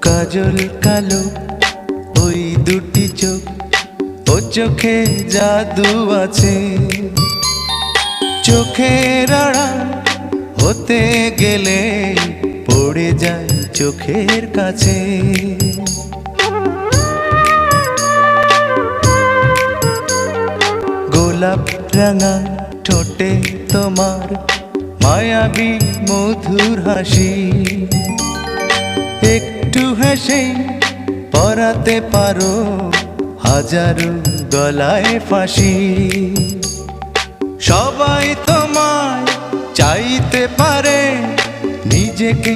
কাজল কালো ওই দুটি চোখ, ও চোখে জাদু আছে। চোখের আড়াল হতে গেলে পড়ে যায় চোখের কাছে। গোলাপ রাঙা ঠোঁটে তোমার মায়াবী মধুর হাসি, একটু হেসে পরাতে পারো হাজারো গলায় ফাঁসি। সবাই তোমায় চাইতে পারে নিজেকে